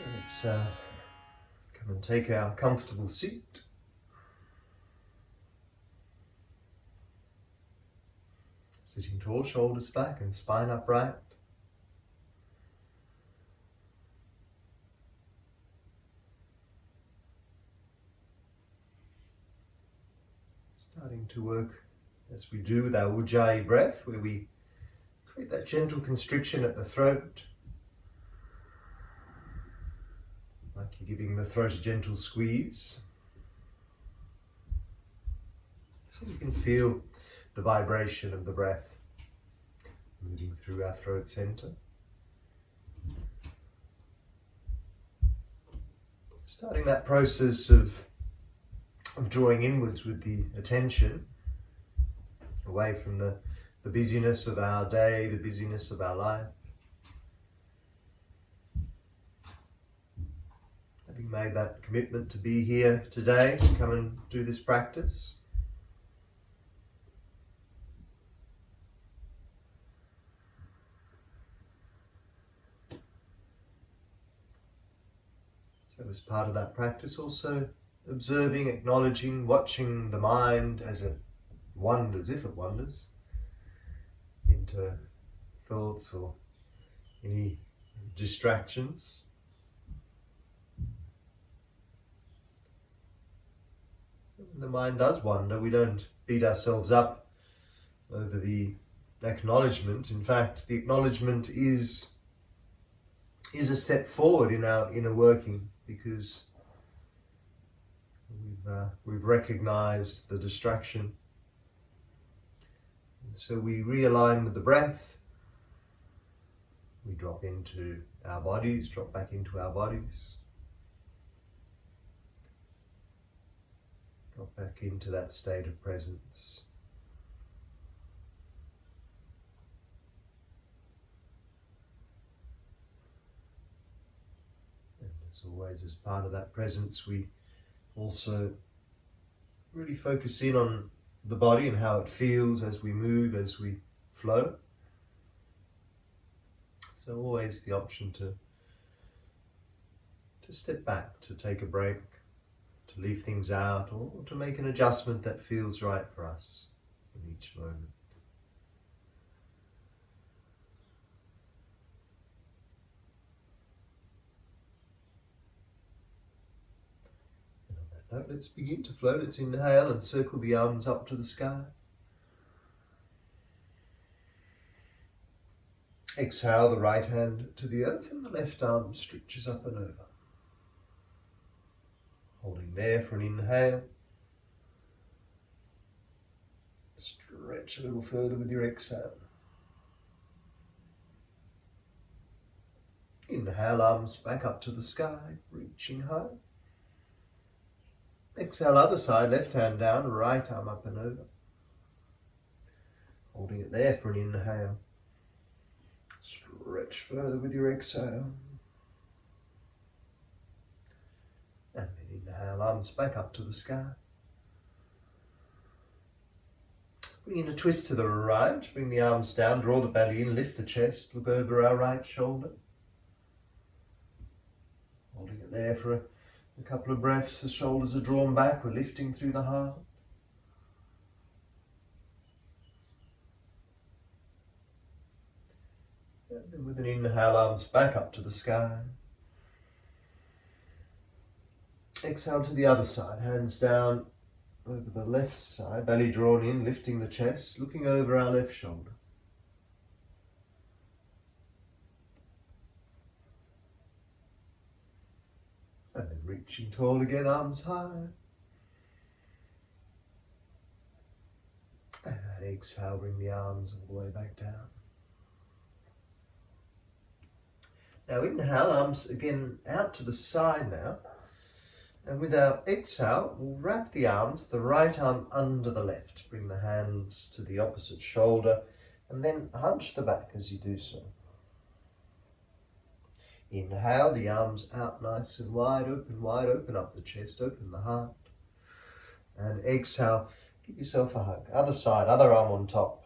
Let's come and take our comfortable seat. Sitting tall, shoulders back and spine upright. Starting to work as we do with our Ujjayi breath, where we create that gentle constriction at the throat, like you're giving the throat a gentle squeeze. So you can feel the vibration of the breath moving through our throat center. Starting that process of drawing inwards with the attention, away from the busyness of our day, the busyness of our life. Having made that commitment to be here today, to come and do this practice, so as part of that practice, also observing, acknowledging, watching the mind as it wanders, if it wanders, into thoughts or any distractions. When the mind does wander, we don't beat ourselves up over the acknowledgement. In fact, the acknowledgement is a step forward in our inner working, because we've recognized the distraction. And so we realign with the breath. We drop into our bodies, drop back into our bodies. Drop back into that state of presence. And as always, as part of that presence, we also really focus in on the body and how it feels as we move, as we flow. So always the option to step back, to take a break, to leave things out, or to make an adjustment that feels right for us in each moment. And on that note, let's begin to flow. Let's inhale and circle the arms up to the sky. Exhale the right hand to the earth and the left arm stretches up and over. Holding there for an inhale. Stretch a little further with your exhale. Inhale, arms back up to the sky, reaching high. Exhale, other side, left hand down, right arm up and over. Holding it there for an inhale. Stretch further with your exhale. And then inhale, arms back up to the sky. Bring in a twist to the right, bring the arms down, draw the belly in, lift the chest, look over our right shoulder. Holding it there for a couple of breaths, the shoulders are drawn back, we're lifting through the heart. And then with an inhale, arms back up to the sky. Exhale to the other side, hands down over the left side, belly drawn in, lifting the chest, looking over our left shoulder. And then reaching tall again, arms high. And exhale, bring the arms all the way back down. Now inhale, arms again out to the side now. And with our exhale, we'll wrap the arms, the right arm under the left. Bring the hands to the opposite shoulder and then hunch the back as you do so. Inhale, the arms out nice and wide, open up the chest, open the heart. And exhale, give yourself a hug. Other side, other arm on top.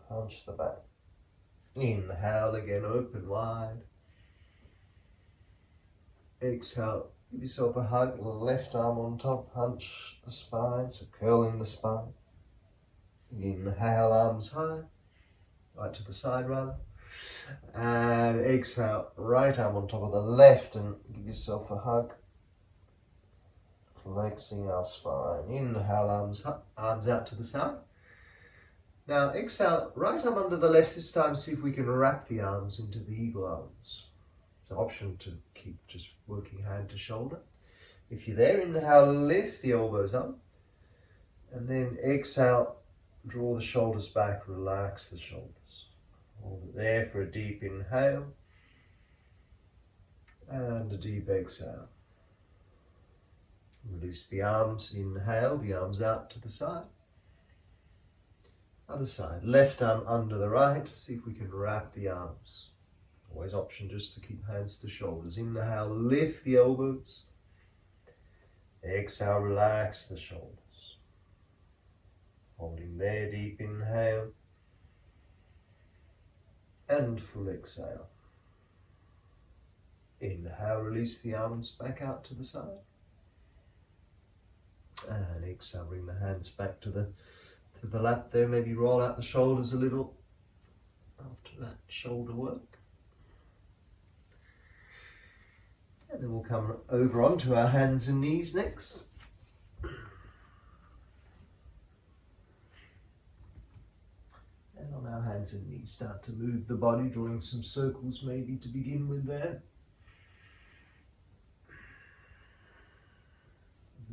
Hunch the back. Inhale again, open wide. exhale, give yourself a hug, left arm on top, hunch the spine, so curling the spine. Inhale, arms high, right to the side rather. And exhale, right arm on top of the left and give yourself a hug. Flexing our spine. Inhale, arms out to the side. Now exhale, right arm under the left this time, see if we can wrap the arms into the eagle arms. It's an option to keep just working hand to shoulder. If you're there, inhale, lift the elbows up. And then exhale, draw the shoulders back, relax the shoulders. Hold it there for a deep inhale. And a deep exhale. Release the arms, inhale, the arms out to the side. Other side, left arm under the right, see if we can wrap the arms. Always option just to keep hands to shoulders. Inhale, lift the elbows. Exhale, relax the shoulders. Holding there, deep inhale. And full exhale. Inhale, release the arms back out to the side. And exhale, bring the hands back to the lap there. Maybe roll out the shoulders a little after that shoulder work. And then we'll come over onto our hands and knees next. And on our hands and knees, start to move the body, drawing some circles maybe to begin with there.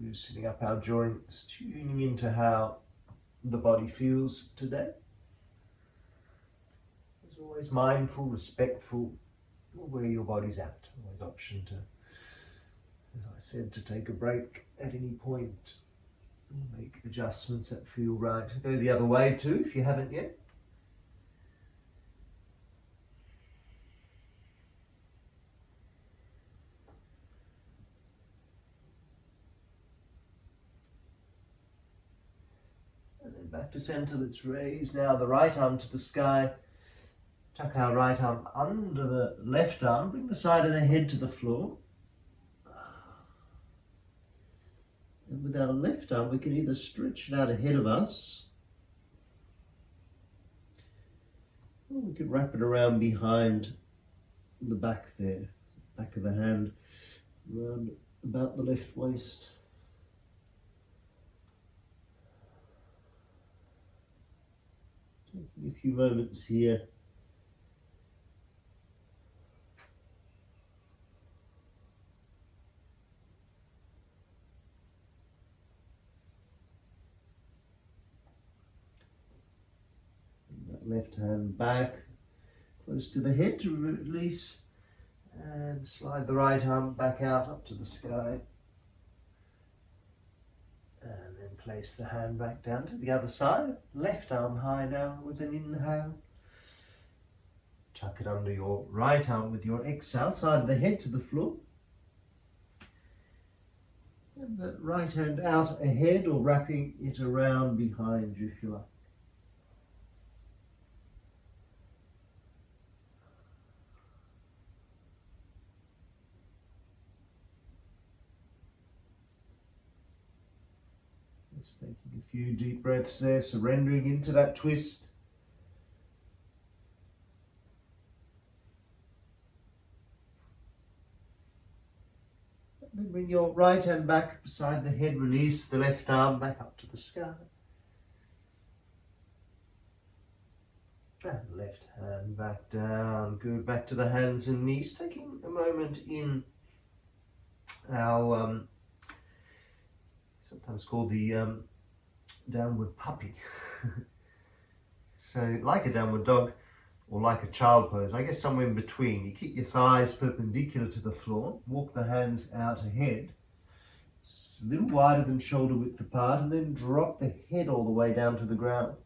Loosening up our joints, tuning into how the body feels today. As always, mindful, respectful of where your body's at. Always option to, as I said, to take a break at any point. Make adjustments that feel right. Go the other way too, if you haven't yet. Back to center, let's raise now the right arm to the sky. Tuck our right arm under the left arm, bring the side of the head to the floor. And with our left arm, we can either stretch it out ahead of us, or we could wrap it around behind the back there, back of the hand, around about the left waist. Taking a few moments here. Bring that left hand back, close to the head to release, and slide the right arm back out up to the sky. And then place the hand back down to the other side. Left arm high now with an inhale. Tuck it under your right arm with your exhale, side of the head to the floor. And the right hand out ahead or wrapping it around behind you if you like. Just taking a few deep breaths there, surrendering into that twist. And then bring your right hand back beside the head, release the left arm back up to the sky. And left hand back down, good, back to the hands and knees, taking a moment in our sometimes called the downward puppy. So like a downward dog or like a child pose, I guess somewhere in between. You keep your thighs perpendicular to the floor, walk the hands out ahead, a little wider than shoulder width apart, and then drop the head all the way down to the ground.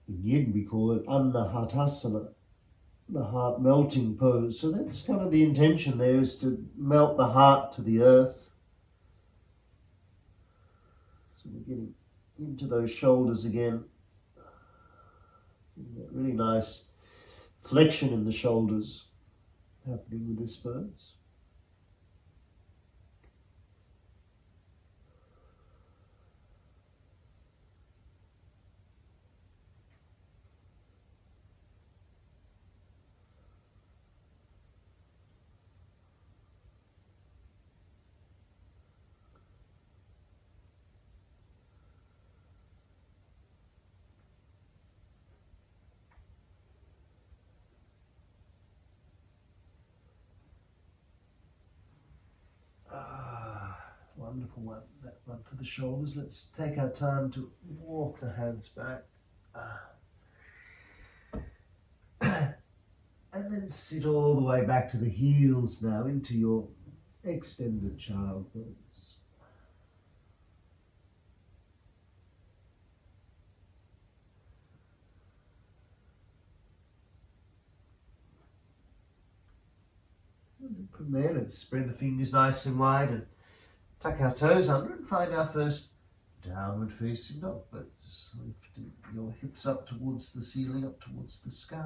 In Yin we call it Anahatasana, the heart melting pose. So that's kind of the intention there, is to melt the heart to the earth. So we're getting into those shoulders again. That really nice flexion in the shoulders. happening with this pose. Wonderful one, that one for the shoulders. Let's take our time to walk the hands back. And then sit all the way back to the heels now into your extended child pose. And from there, let's spread the fingers nice and wide and tuck our toes under and find our first downward facing dog. But just lifting your hips up towards the ceiling, up towards the sky.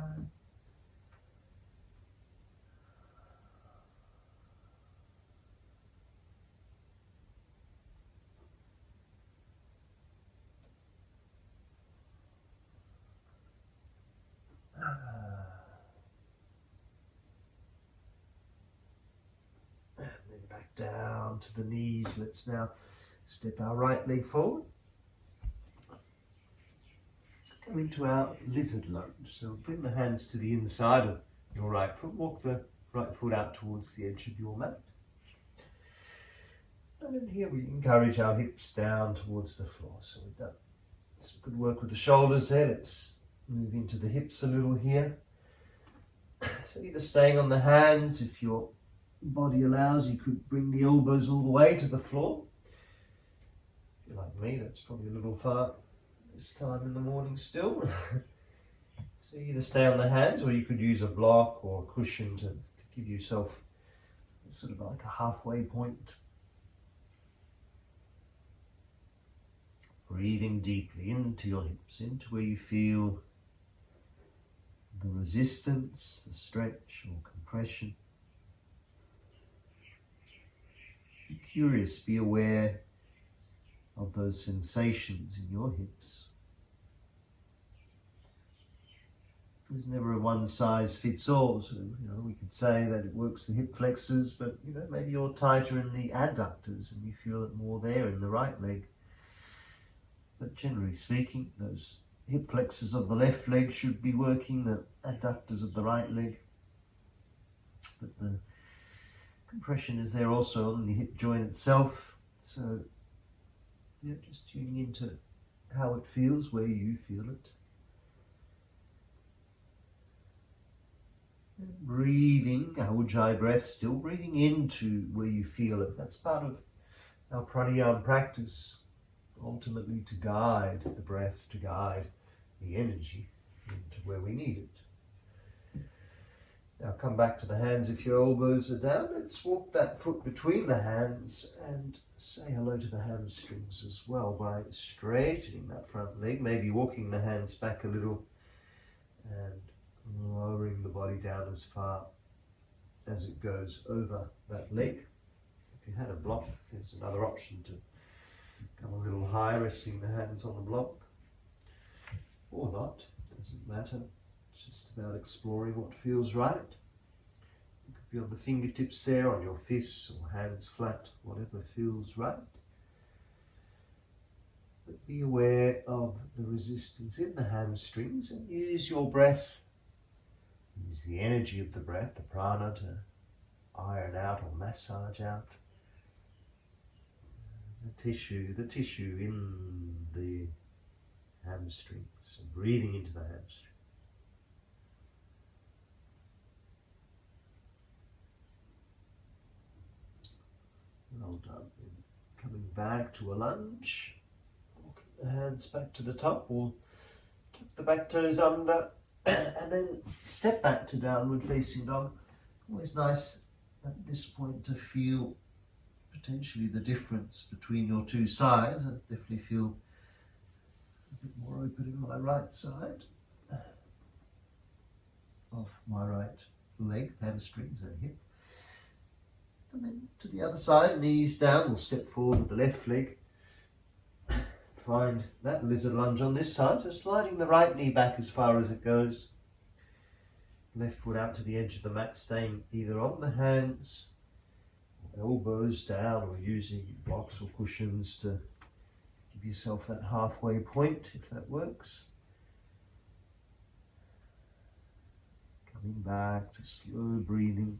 And then back down to the knees. Let's now step our right leg forward. Come into our lizard lunge. So bring the hands to the inside of your right foot. Walk the right foot out towards the edge of your mat. And then here we encourage our hips down towards the floor. So we've done some good work with the shoulders there. Let's move into the hips a little here. So either staying on the hands, if your body allows, you could bring the elbows all the way to the floor. If you're like me, that's probably a little far this time in the morning still. So either stay on the hands, or you could use a block or a cushion to give yourself sort of like a halfway point. Breathing deeply into your hips, into where you feel the resistance, the stretch or compression. Be curious, be aware of those sensations in your hips. There's never a one size fits all. So, we could say that it works the hip flexors, but maybe you're tighter in the adductors and you feel it more there in the right leg. But generally speaking, those hip flexors of the left leg should be working, the adductors of the right leg. But the compression is there also on the hip joint itself. So, just tuning into how it feels, where you feel it. And breathing, our Ujjayi breath, still breathing into where you feel it. That's part of our pranayama practice. Ultimately to guide the breath, to guide the energy into where we need it. Now come back to the hands if your elbows are down. Let's walk that foot between the hands and say hello to the hamstrings as well by straightening that front leg, maybe walking the hands back a little and lowering the body down as far as it goes over that leg. If you had a block, there's another option to come a little higher, resting the hands on the block, or not, doesn't matter. It's just about exploring what feels right. You could be on the fingertips there, on your fists, or hands flat, whatever feels right. But be aware of the resistance in the hamstrings and use your breath, use the energy of the breath, the prana, to iron out or massage out the tissue in the hamstrings, and breathing into the hamstring. Well done. Coming back to a lunge, walking the hands back to the top, or tuck the back toes under, and then step back to downward facing dog. Always nice at this point to feel potentially the difference between your two sides. I definitely feel a bit more open in my right side of my right leg, hamstrings and hip. And then to the other side, knees down, we'll step forward with the left leg. Find that lizard lunge on this side, so sliding the right knee back as far as it goes. Left foot out to the edge of the mat, staying either on the hands, elbows down, or using blocks or cushions to give yourself that halfway point, if that works. Coming back to slow breathing.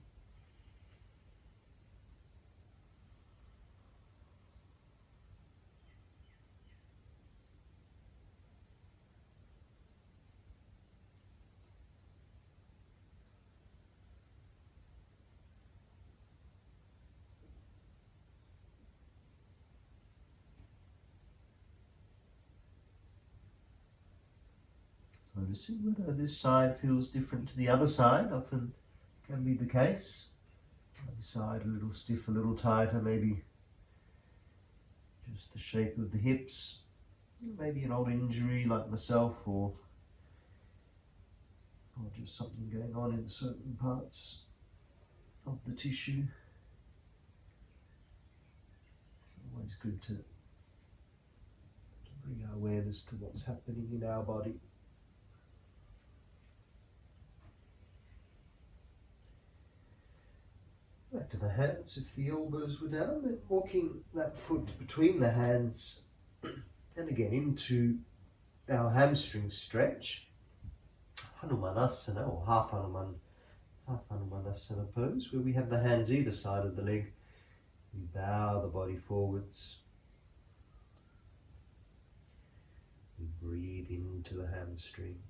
Noticing whether this side feels different to the other side, often can be the case. Other side a little stiff, a little tighter, maybe just the shape of the hips, maybe an old injury like myself, or just something going on in certain parts of the tissue. It's always good to bring our awareness to what's happening in our body. Back to the hands. If the elbows were down, then walking that foot between the hands and again into our hamstring stretch. Hanumanasana or half Hanumanasana pose, where we have the hands either side of the leg. We bow the body forwards. We breathe into the hamstrings.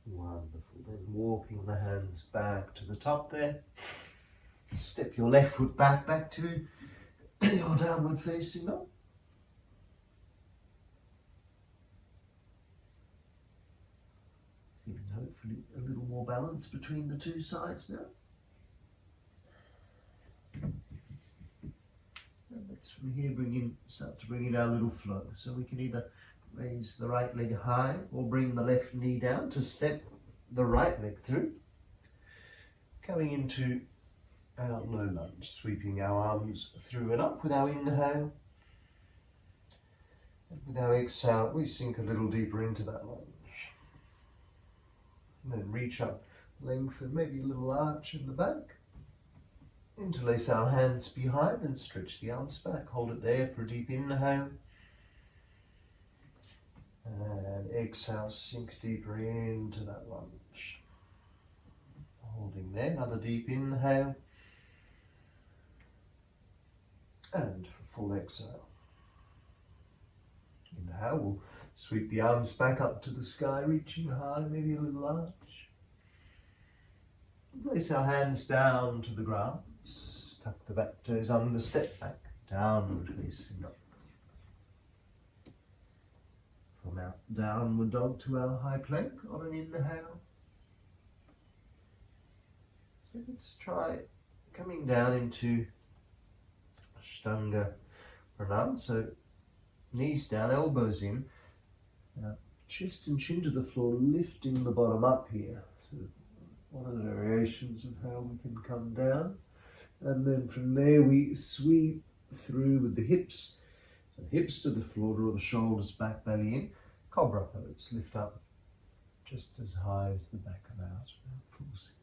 Wonderful. Then walking the hands back to the top there. Step your left foot back to your downward facing dog. Feeling hopefully a little more balance between the two sides now. And let's from here start to bring in our little flow. So we can either raise the right leg high or bring the left knee down to step the right leg through. Coming into our low lunge, sweeping our arms through and up with our inhale. And with our exhale, we sink a little deeper into that lunge. And then reach up, lengthen, maybe a little arch in the back. Interlace our hands behind and stretch the arms back. Hold it there for a deep inhale. And exhale, sink deeper into that lunge. Holding there, another deep inhale. And for full exhale. Inhale, we'll sweep the arms back up to the sky, reaching high, maybe a little arch. Place our hands down to the ground. Tuck the back toes under, step back, downward facing dog. From our downward dog to our high plank on an inhale. So let's try coming down into Ashtanga Pranam. So knees down, elbows in, chest and chin to the floor, lifting the bottom up here. So one of the variations of how we can come down. And then from there we sweep through with the hips. So hips to the floor, draw the shoulders back, belly in. Cobra pose, lift up just as high as the back of the house without forcing.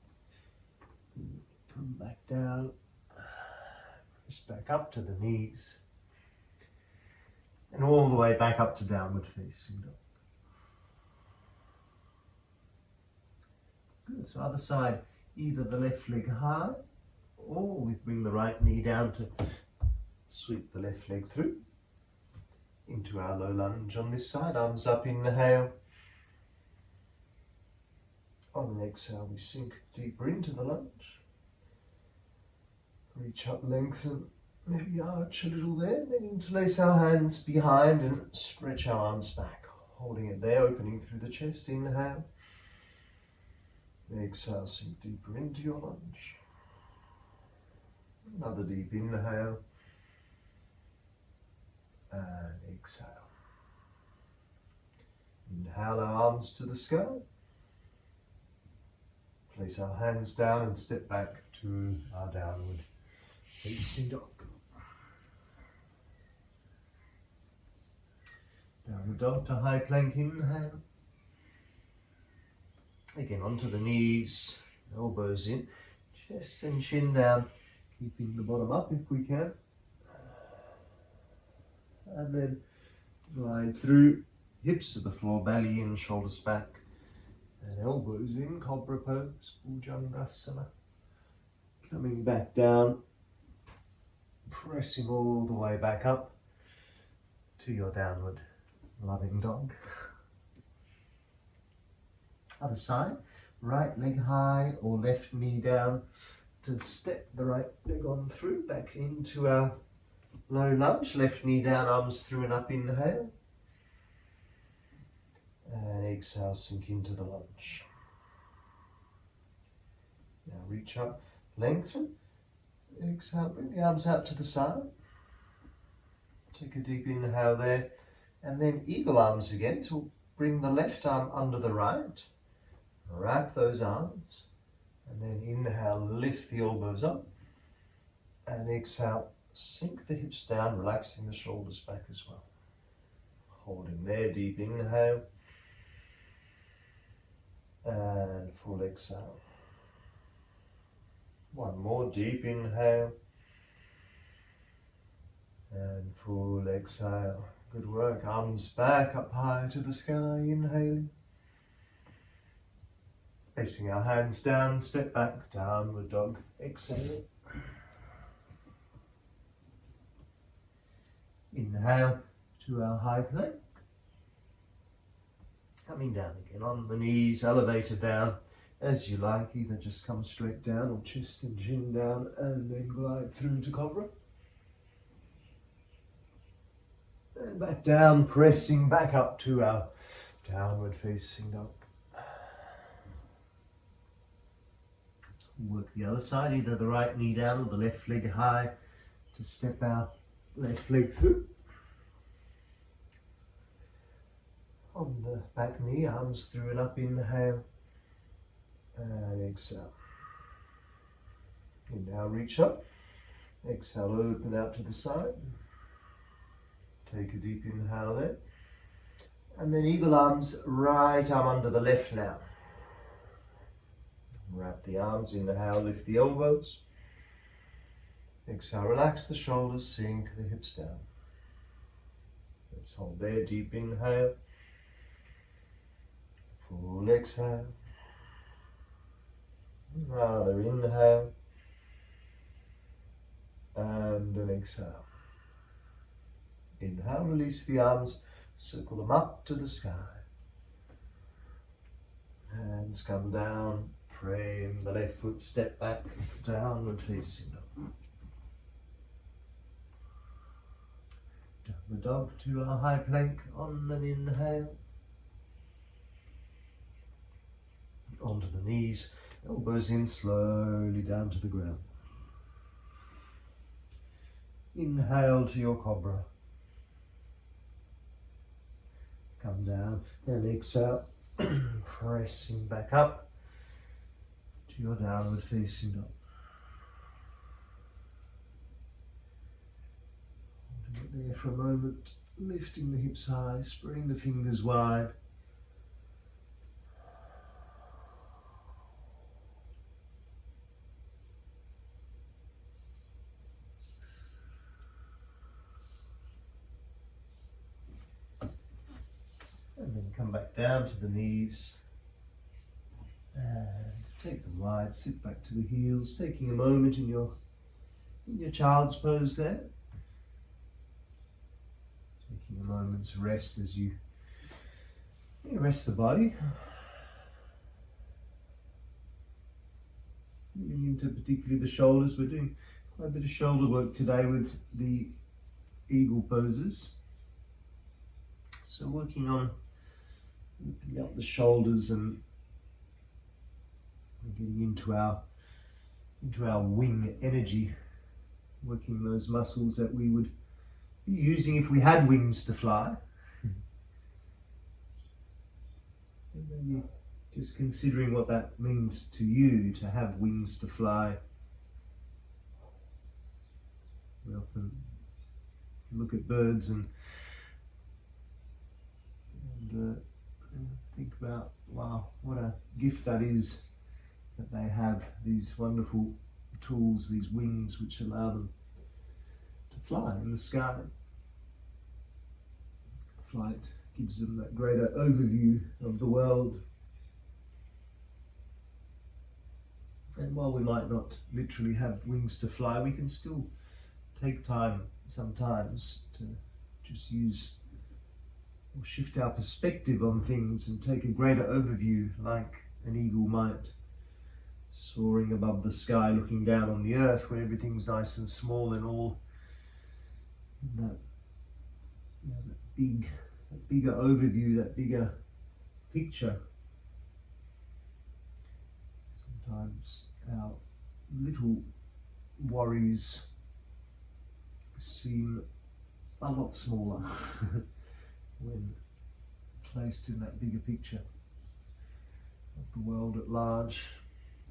Come back down, press back up to the knees. And all the way back up to downward facing dog. Good, so other side, either the left leg high, or we bring the right knee down to sweep the left leg through. Into our low lunge on this side, arms up, inhale. On an exhale, we sink deeper into the lunge. Reach up, lengthen, maybe arch a little there, then interlace our hands behind and stretch our arms back, holding it there, opening through the chest. Inhale. Exhale, sink deeper into your lunge. Another deep inhale. And exhale. Inhale our arms to the sky. Place our hands down and step back to our downward facing dog. Downward dog to high plank, inhale. Again, onto the knees, elbows in, chest and chin down, keeping the bottom up if we can. And then glide through, hips to the floor, belly in, shoulders back, and elbows in, cobra pose, Bhujangasana. Coming back down, pressing all the way back up to your downward loving dog. Other side, right leg high or left knee down to step the right leg on through, back into our low lunge, left knee down, arms through and up, inhale. And exhale, sink into the lunge. Now reach up, lengthen, exhale, bring the arms out to the side. Take a deep inhale there, and then eagle arms again, so we'll bring the left arm under the right. Wrap those arms, and then inhale, lift the elbows up, and exhale, sink the hips down, relaxing the shoulders back as well. Holding there, deep inhale, and full exhale. One more deep inhale, and full exhale. Good work, arms back up high to the sky, inhaling. Facing our hands down, step back, downward dog, exhale. Inhale to our high plank. Coming down again on the knees, elevated down as you like, either just come straight down or chest and chin down and then glide through to cobra. And back down, pressing back up to our downward facing dog. Work the other side, either the right knee down or the left leg high to step our left leg through. On the back knee, arms through and up, inhale and exhale. Inhale, reach up. Exhale, open out to the side. Take a deep inhale there. And then eagle arms, right arm under the left now. Wrap the arms, inhale, lift the elbows. Exhale, relax the shoulders, sink the hips down. Let's hold there, deep inhale. Full exhale. Another inhale. And an exhale. Inhale, release the arms, circle them up to the sky. Hands come down. Frame the left foot, step back, downward facing dog. Downward dog to our high plank on an inhale. Onto the knees, elbows in, slowly down to the ground. Inhale to your cobra. Come down and exhale, pressing back up to your downward facing dog. Holding it there for a moment, lifting the hips high, spreading the fingers wide. And then come back down to the knees. And take them wide, sit back to the heels, taking a moment in your child's pose there. Taking a moment's rest as you rest the body. into particularly the shoulders. We're doing quite a bit of shoulder work today with the eagle poses. So working on opening up the shoulders and getting into our wing energy, working those muscles that we would be using if we had wings to fly. And maybe just considering what that means to you to have wings to fly. We often look at birds and think about, wow, what a gift that is, that they have these wonderful tools, these wings which allow them to fly in the sky. Flight gives them that greater overview of the world. And while we might not literally have wings to fly, we can still take time sometimes to just use or shift our perspective on things and take a greater overview, like an eagle might, soaring above the sky, looking down on the earth where everything's nice and small and all that, that bigger overview, that bigger picture. Sometimes our little worries seem a lot smaller when placed in that bigger picture of the world at large.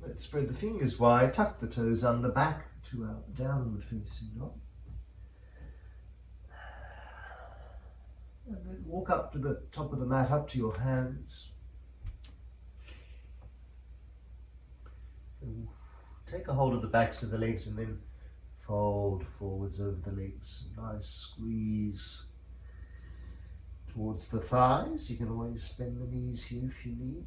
Let's spread the fingers wide, tuck the toes under, back to our downward facing dog. And then walk up to the top of the mat, up to your hands. And take a hold of the backs of the legs and then fold forwards over the legs. Nice squeeze towards the thighs. You can always bend the knees here if you need.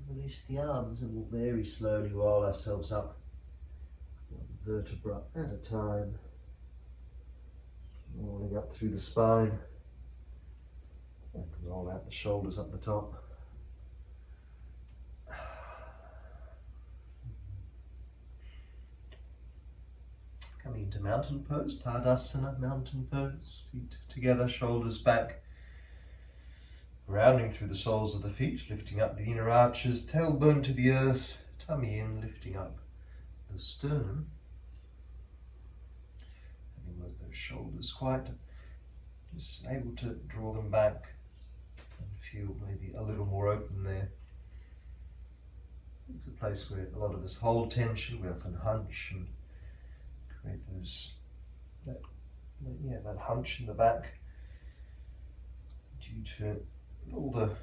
Release the arms and we'll very slowly roll ourselves up, one vertebra at a time, rolling up through the spine and roll out the shoulders up the top. Coming into mountain pose, Tadasana, mountain pose, feet together, shoulders back. Rounding through the soles of the feet, lifting up the inner arches, tailbone to the earth, tummy in, lifting up the sternum. Having worked those shoulders quite, just able to draw them back and feel maybe a little more open there. It's a place where a lot of us hold tension, we often hunch and create that hunch in the back due to all the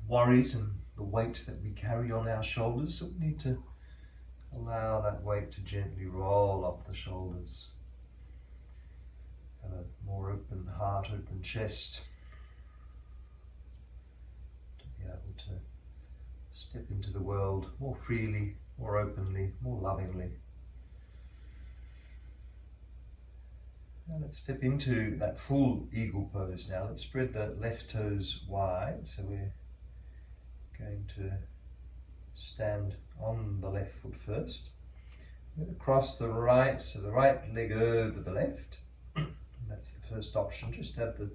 worries and the weight that we carry on our shoulders. So we need to allow that weight to gently roll off the shoulders. Have a more open heart, open chest, to be able to step into the world more freely, more openly, more lovingly. Now let's step into that full eagle pose now. Let's spread the left toes wide. So we're going to stand on the left foot first. We're going to cross the right, so the right leg over the left. That's the first option. Just have the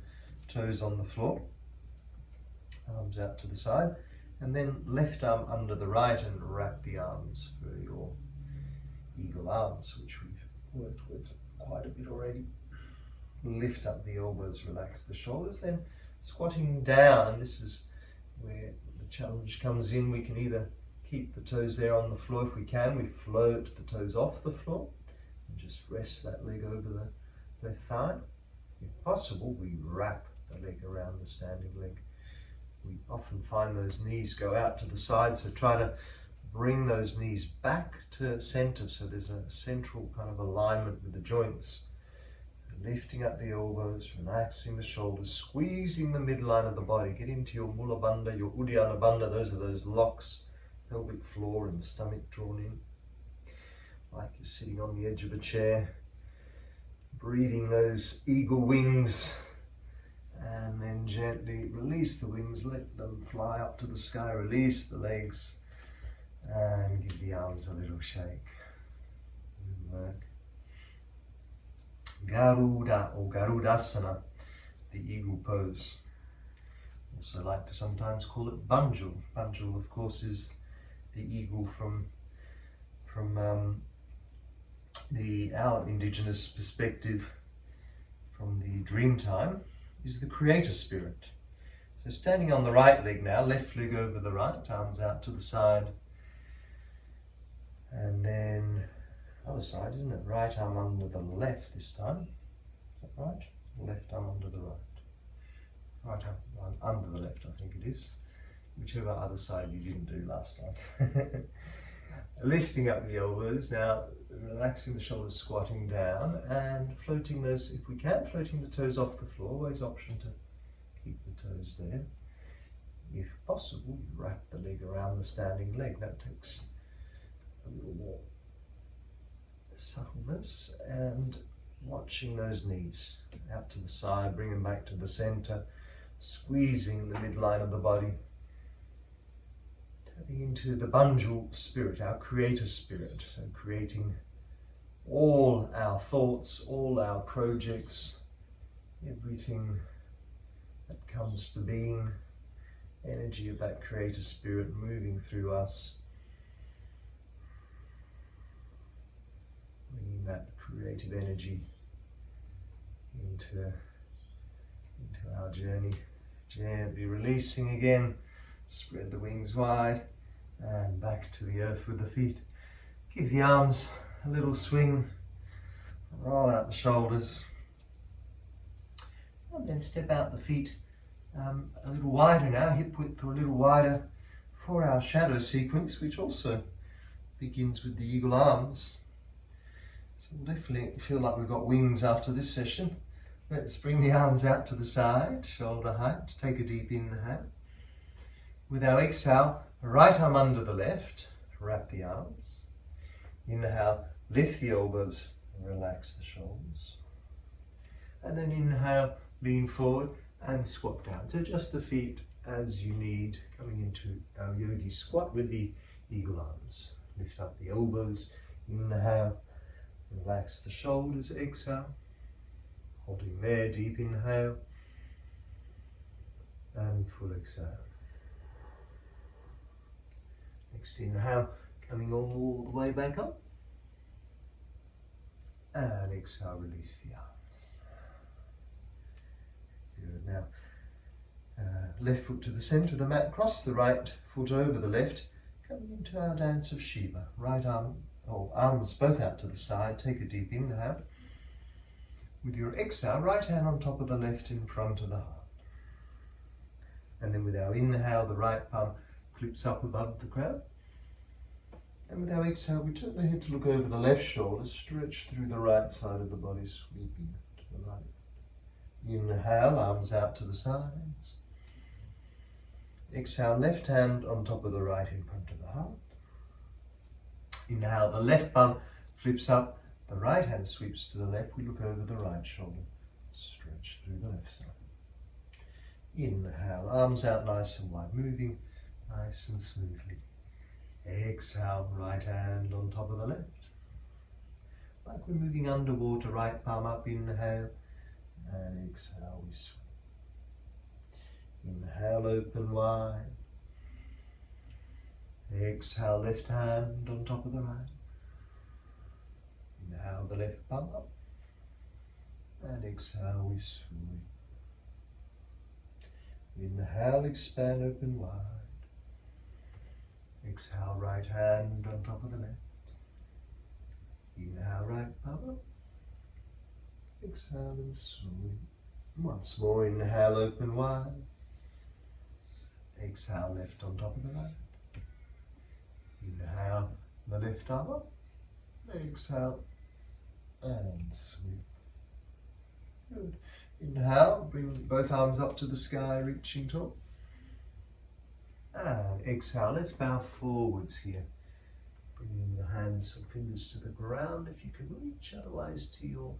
toes on the floor, arms out to the side, and then left arm under the right and wrap the arms for your eagle arms, which we've worked with quite a bit already. Lift up the elbows, relax the shoulders, then squatting down, and this is where the challenge comes in. We can either keep the toes there on the floor if we can, we float the toes off the floor and just rest that leg over the left thigh. If possible, we wrap the leg around the standing leg. We often find those knees go out to the side, so try to bring those knees back to center so there's a central kind of alignment with the joints. Lifting up the elbows, relaxing the shoulders, squeezing the midline of the body. Get into your Mula Bandha, your Uddiyana Bandha. Those are those locks, pelvic floor and stomach drawn in, like you're sitting on the edge of a chair. breathing those eagle wings, and then gently release the wings, let them fly up to the sky, release the legs, and give the arms a little shake. Good work. Garuda or Garudasana, the eagle pose. Also like to sometimes call it Banjul. Banjul, of course, is the eagle from our indigenous perspective, from the dream time, is the creator spirit. So standing on the right leg now, left leg over the right, arms out to the side, and then other side, isn't it? Right arm under the left this time. Is that right? Left arm under the right. Right arm under the left, I think it is. Whichever other side you didn't do last time. Lifting up the elbows, now relaxing the shoulders, squatting down and floating those, if we can, floating the toes off the floor. Always option to keep the toes there. If possible, you wrap the leg around the standing leg. That takes a little more suppleness, and watching those knees out to the side, bring them back to the center, squeezing the midline of the body, tapping into the Banjul spirit, our creator spirit, so creating all our thoughts, all our projects, everything that comes to being, energy of that creator spirit moving through us, bringing that creative energy into our journey. Gently releasing again, spread the wings wide and back to the earth with the feet. Give the arms a little swing, roll out the shoulders, and then step out the feet a little wider now, hip width or a little wider for our shadow sequence, which also begins with the eagle arms. So we'll definitely feel like we've got wings after this session. Let's bring the arms out to the side, shoulder height. Take a deep inhale. With our exhale, right arm under the left, wrap the arms. Inhale, lift the elbows, relax the shoulders. And then inhale, lean forward and squat down. So just the feet as you need, coming into our yogi squat with the eagle arms. Lift up the elbows, inhale. Relax the shoulders, exhale. Holding there, deep inhale. And full exhale. Next inhale, coming all the way back up. And exhale, release the arms. Good. Now, left foot to the center of the mat, cross the right foot over the left, coming into our dance of Shiva. Right arm, or arms both out to the side, take a deep inhale. With your exhale, right hand on top of the left in front of the heart. And then with our inhale, the right palm clips up above the crown. And with our exhale, we turn the head to look over the left shoulder, stretch through the right side of the body, sweeping to the right. Inhale, arms out to the sides. Exhale, left hand on top of the right in front of the heart. Inhale, the left palm flips up, the right hand sweeps to the left, we look over the right shoulder, stretch through the left side. Inhale, arms out nice and wide, moving nice and smoothly. Exhale, right hand on top of the left. Like we're moving underwater, right palm up, inhale, and exhale, we swim. Inhale, open wide. Exhale, left hand on top of the right. Inhale, the left palm up. And exhale, we swim. Inhale, expand, open wide. Exhale, right hand on top of the left. Inhale, right palm up. Exhale and swim. Once more, inhale, open wide. Exhale, left on top of the right. Inhale, the left arm up. Exhale and sweep. Good. Inhale, bring both arms up to the sky, reaching tall. And exhale, let's bow forwards here. Bringing the hands or fingers to the ground if you can reach, otherwise to your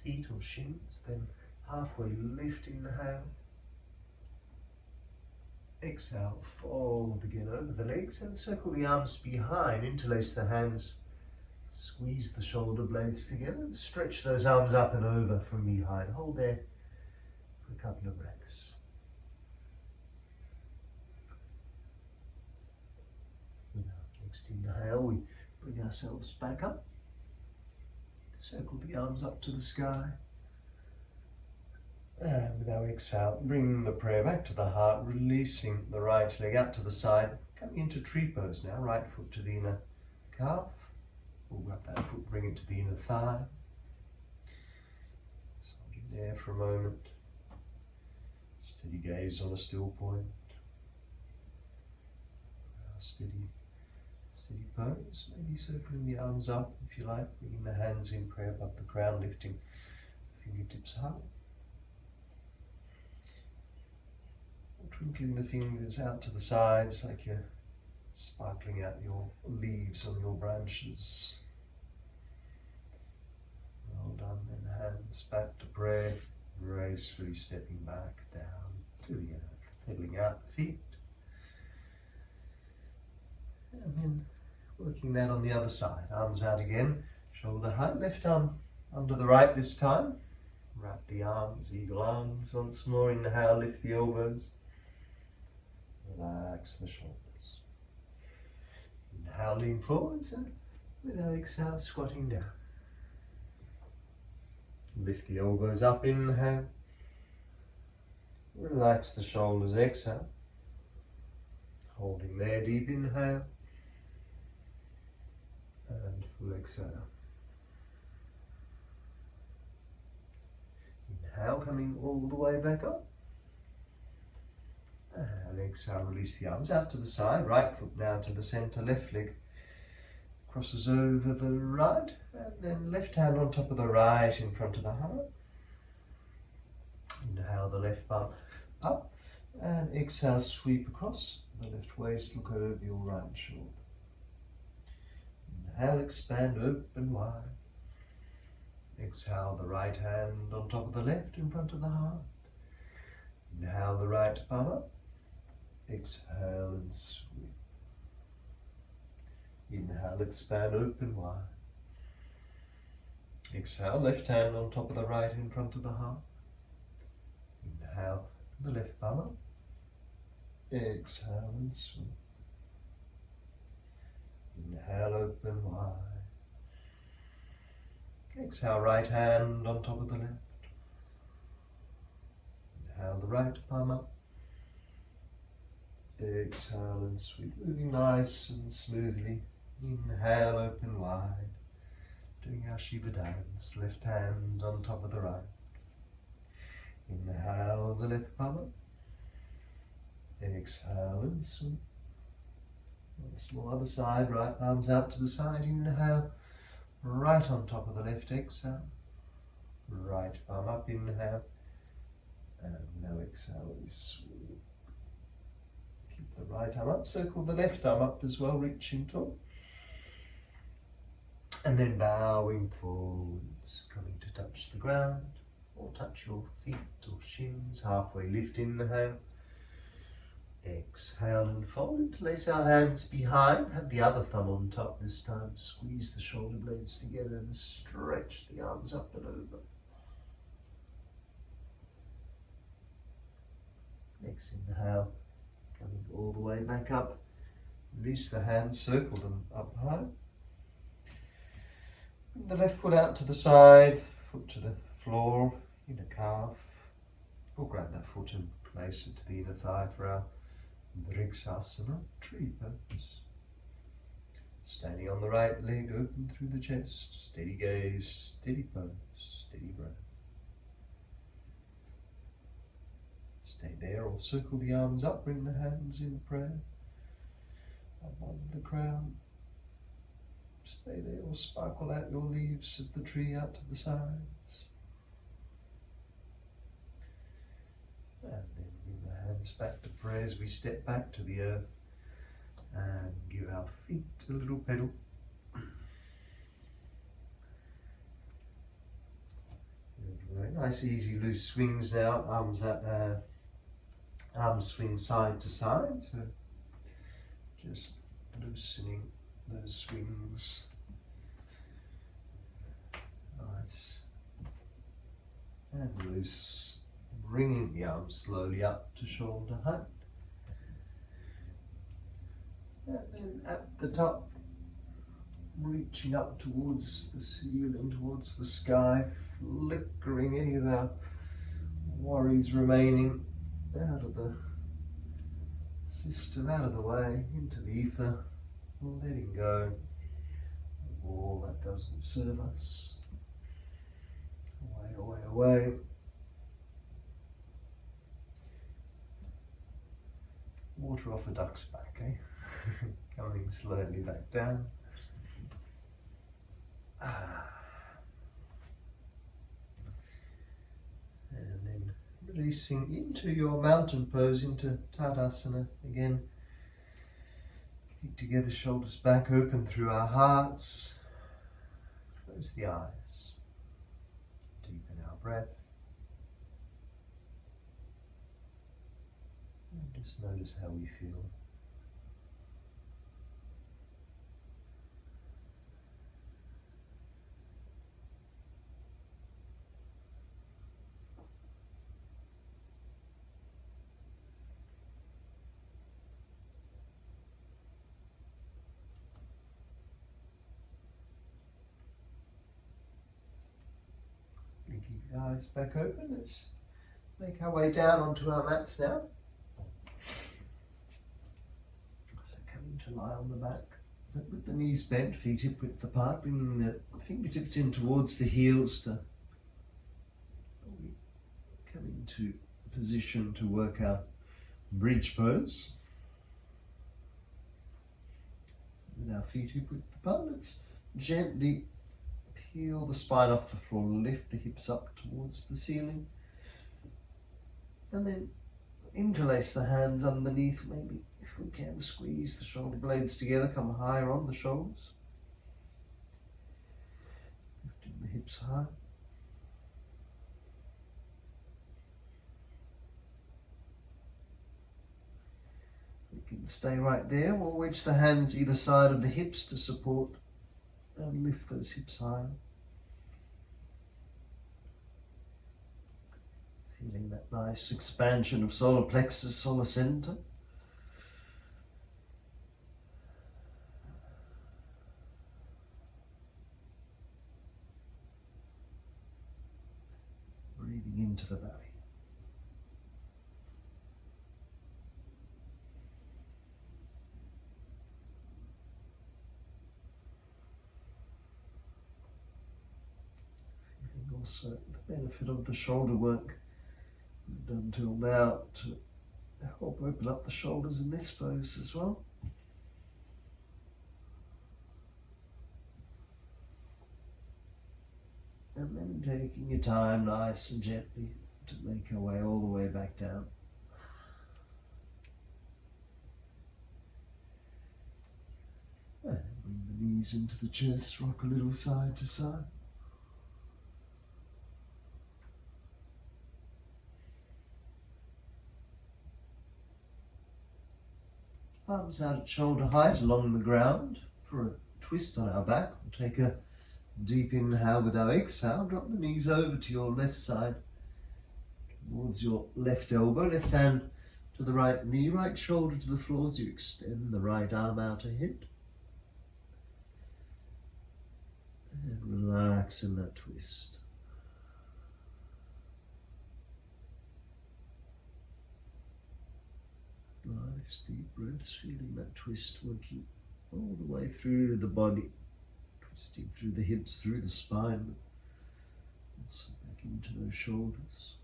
feet or shins, then halfway lift, inhale. Exhale, fold again over the legs and circle the arms behind, interlace the hands, squeeze the shoulder blades together and stretch those arms up and over from behind. Hold there for a couple of breaths. Next inhale, we bring ourselves back up, circle the arms up to the sky. And with our exhale, bring the prayer back to the heart, releasing the right leg out to the side. Coming into tree pose now, right foot to the inner calf. We'll grab that foot, bring it to the inner thigh. So hold it there for a moment. Steady gaze on a still point. Steady pose. Maybe circling the arms up if you like, bringing the hands in prayer above the crown, lifting fingertips high. Twinkling the fingers out to the sides like you're sparkling out your leaves on your branches. Well done, then hands back to prayer, gracefully stepping back down to the earth, pedaling out the feet. And then working that on the other side, arms out again, shoulder height, left arm under the right this time. Wrap the arms, eagle arms once more, inhale, lift the elbows. Relax the shoulders. Inhale, lean forwards, and with our exhale, squatting down. Lift the elbows up, inhale. Relax the shoulders, exhale. Holding there, deep inhale. And full exhale. Inhale, coming all the way back up. And exhale, release the arms out to the side, right foot now to the center, left leg crosses over the right, and then left hand on top of the right in front of the heart. Inhale the left palm up, and exhale, sweep across the left waist, look over your right shoulder. Inhale, expand, open wide. Exhale, the right hand on top of the left in front of the heart. Inhale the right palm up. Exhale and sweep. Inhale, expand, open wide. Exhale, left hand on top of the right in front of the heart. Inhale, the left palm up. Exhale and sweep. Inhale, open wide. Exhale, right hand on top of the left. Inhale, the right palm up. Exhale and sweep, moving nice and smoothly. Inhale, open wide. Doing our Shiva dance, left hand on top of the right. Inhale, the left palm up. Exhale and sweep. Once more, other side, right arms out to the side. Inhale, right on top of the left, exhale. Right palm up, inhale. And now exhale, we sweep. Keep the right arm up, circle the left arm up as well, reaching tall. And then bowing forwards, coming to touch the ground, or touch your feet or shins, halfway lift, inhale. Exhale and fold, interlace our hands behind, have the other thumb on top this time, squeeze the shoulder blades together and stretch the arms up and over. Next inhale, coming all the way back up, release the hands, circle them up high. Bring the left foot out to the side, foot to the floor, inner calf, or grab that foot and place it to the inner thigh for our Vriksasana, tree pose. Standing on the right leg, open through the chest, steady gaze, steady pose, steady breath. Stay there or circle the arms up, bring the hands in prayer above the crown. Stay there or sparkle out your leaves of the tree out to the sides. And then bring the hands back to prayer as we step back to the earth and give our feet a little pedal. Nice easy loose swings now, arms swing side to side, so just loosening those swings. Nice. And loose, bringing the arms slowly up to shoulder height. And then at the top, reaching up towards the ceiling, towards the sky, flickering any of our worries remaining out of the system, out of the way, into the ether, letting go of all that doesn't serve us. Away, away, away. Water off a duck's back, eh? Coming slowly back down. And then releasing into your mountain pose, into Tadasana again. Feet together, shoulders back, open through our hearts. Close the eyes. Deepen our breath. And just notice how we feel. Keep the eyes back open. Let's make our way down onto our mats now. So coming to lie on the back, but with the knees bent, feet hip width apart, bringing the fingertips in towards the heels to come into position to work our bridge pose. With our feet hip width apart, let's gently peel the spine off the floor, lift the hips up towards the ceiling, and then interlace the hands underneath. Maybe, if we can, squeeze the shoulder blades together, come higher on the shoulders, lifting the hips high. We can stay right there, or wedge the hands either side of the hips to support and lift those hips higher. Feeling that nice expansion of solar plexus, solar center. Breathing into the belly. Feeling also the benefit of the shoulder work we've done till now to help open up the shoulders in this pose as well. And then taking your time nice and gently to make our way all the way back down. And bring the knees into the chest, rock a little side to side. Arms out at shoulder height along the ground for a twist on our back. We'll take a deep inhale with our exhale. Drop the knees over to your left side, towards your left elbow, left hand to the right knee, right shoulder to the floor as you extend the right arm out ahead. And relax in that twist. Nice deep breaths, feeling that twist working all the way through the body, twisting through the hips, through the spine, also back into those shoulders.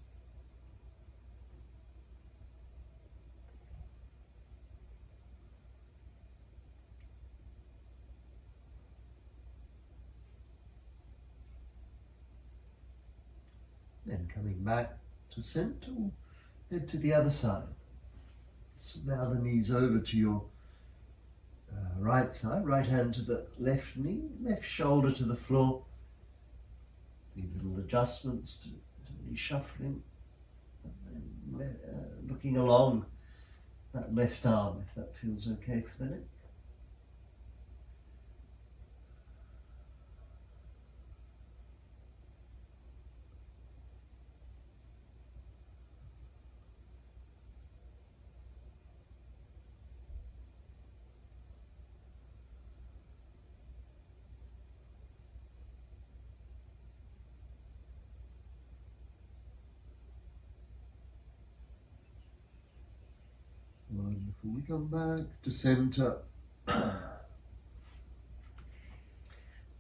Then coming back to center, head to the other side. So now the knees over to your right side, right hand to the left knee, left shoulder to the floor. Need little adjustments to gently shuffling and then looking along that left arm, if that feels okay for the neck. Wonderful. We come back to center.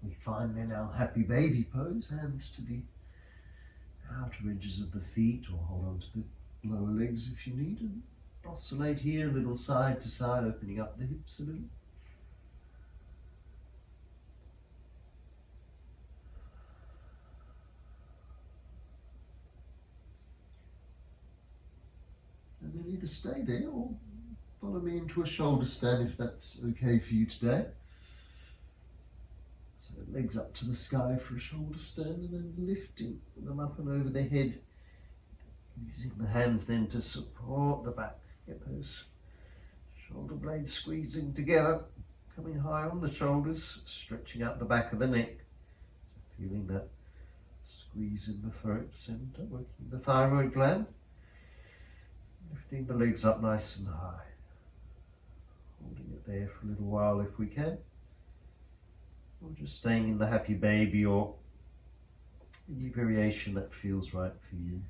We find then our happy baby pose, hands to the outer edges of the feet, or hold on to the lower legs if you need, and oscillate here, a little side to side, opening up the hips a little. And then either stay there or follow me into a shoulder stand if that's okay for you today. So legs up to the sky for a shoulder stand, and then lifting them up and over the head, using the hands then to support the back. Get those shoulder blades squeezing together, coming high on the shoulders, stretching out the back of the neck. So feeling that squeeze in the throat center, working the thyroid gland. Lifting the legs up nice and high. Holding it there for a little while if we can. Or just staying in the happy baby, or any variation that feels right for you.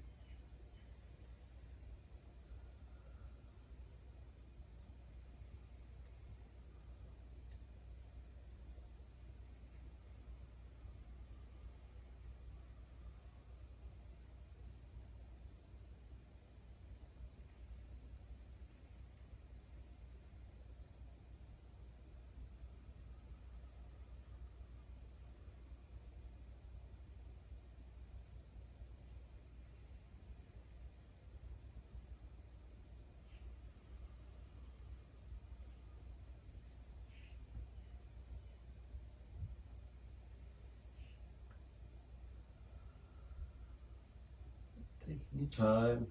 Taking your time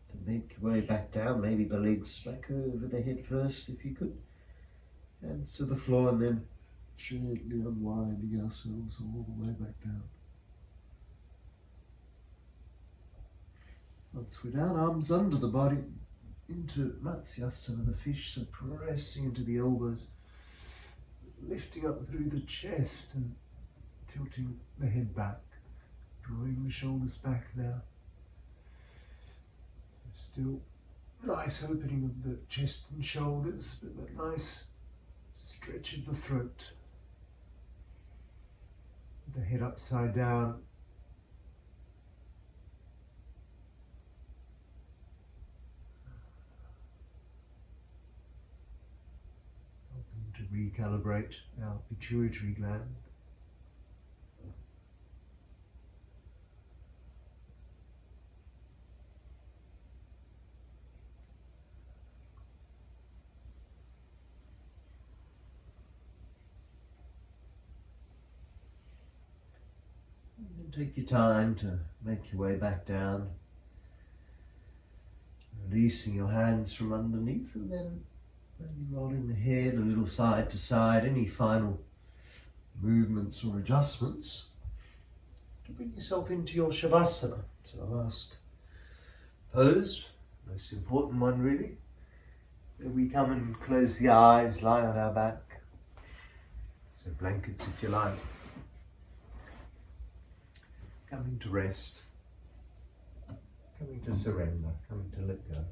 to make your way back down, maybe the legs back over the head first if you could. Hands to the floor, and then gently unwinding ourselves all the way back down. Once we're down, arms under the body into Matsyasana, the fish, so pressing into the elbows, lifting up through the chest and tilting the head back, drawing the shoulders back now. So still nice opening of the chest and shoulders, but that nice stretch of the throat. The head upside down. Helping to recalibrate our pituitary gland. Take your time to make your way back down, releasing your hands from underneath, and then maybe rolling the head a little side to side. Any final movements or adjustments to bring yourself into your Shavasana. So the last pose, most important one really, where we come and close the eyes, lie on our back, so blankets if you like. Coming to rest, coming to surrender, coming to let go.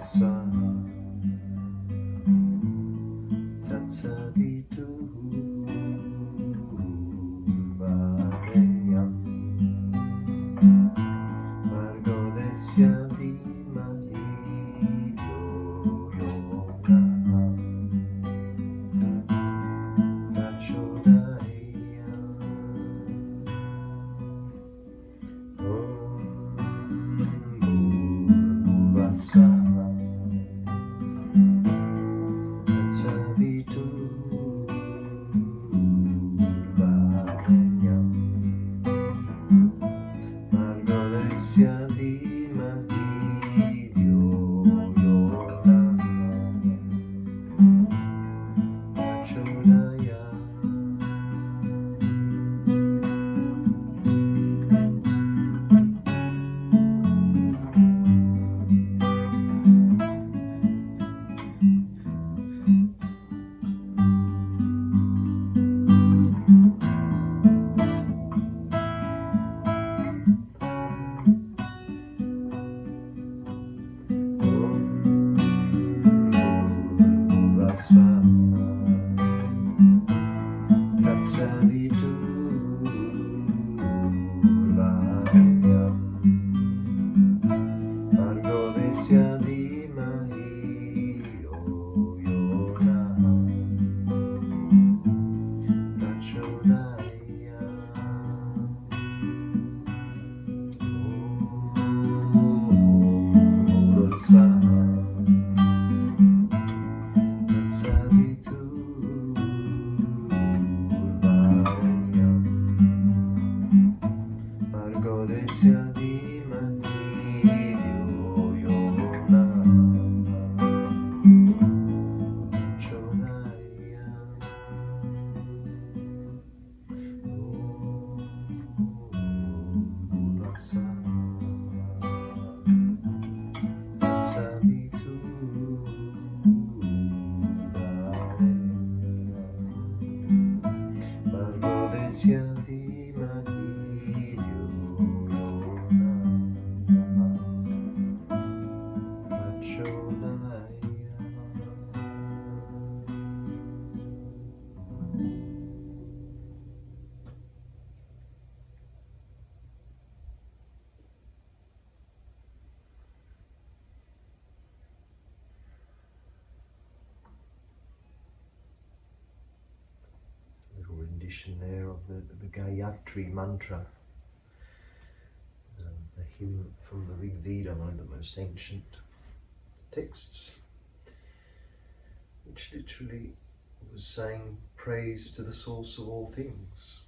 Swaha Tatsavitu Varenyam Bhargo Desya Dhimahi Yo Yo Naha Prachodaya Om Bhurbhuva Swaha Tatsavitu Varenyam Bhargo Desya Dhimahi Yo Yo Naha Prachodaya Tatsavitu Varenyam Bhargo Desya Dhimahi Yo Yo Naha Prachodaya Om Swaha Tatsavitu Varenyam Bhargo Desya Dhimahi Yo Yo Naha Prachodaya Om Swaha Tatsavitu Varenyam Bhargo Desya Dhimahi Yo Yo Naha Prachodaya Little rendition there of the Gayatri mantra, a hymn from the Rig Veda, one of the most ancient texts, which literally was saying praise to the source of all things.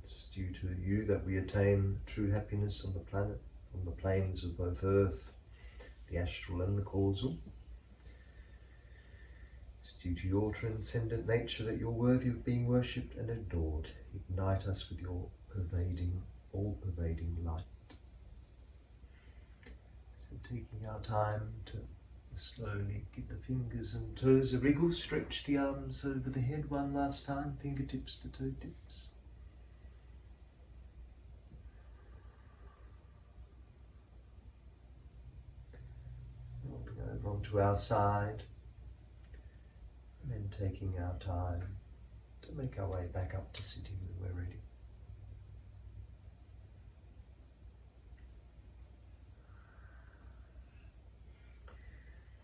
It's due to you that we attain true happiness on the planet, on the planes of both earth, the astral and the causal. It's due to your transcendent nature that you're worthy of being worshipped and adored. Ignite us with your all-pervading light. So taking our time to slowly give the fingers and toes a wriggle, stretch the arms over the head one last time, fingertips to toe tips. Rolling over onto our side. And then taking our time to make our way back up to sitting when we're ready.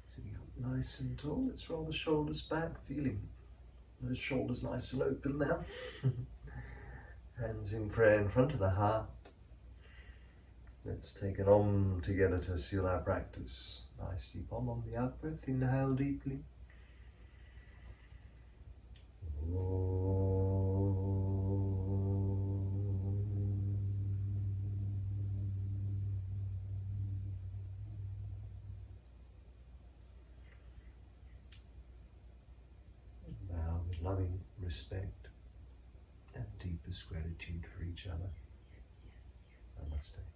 Sitting up nice and tall, let's roll the shoulders back, feeling those shoulders nice and open now. Hands in prayer in front of the heart. Let's take an Om together to seal our practice. Nice deep Om on the out breath, inhale deeply. Bow with loving respect and deepest gratitude for each other. Namaste.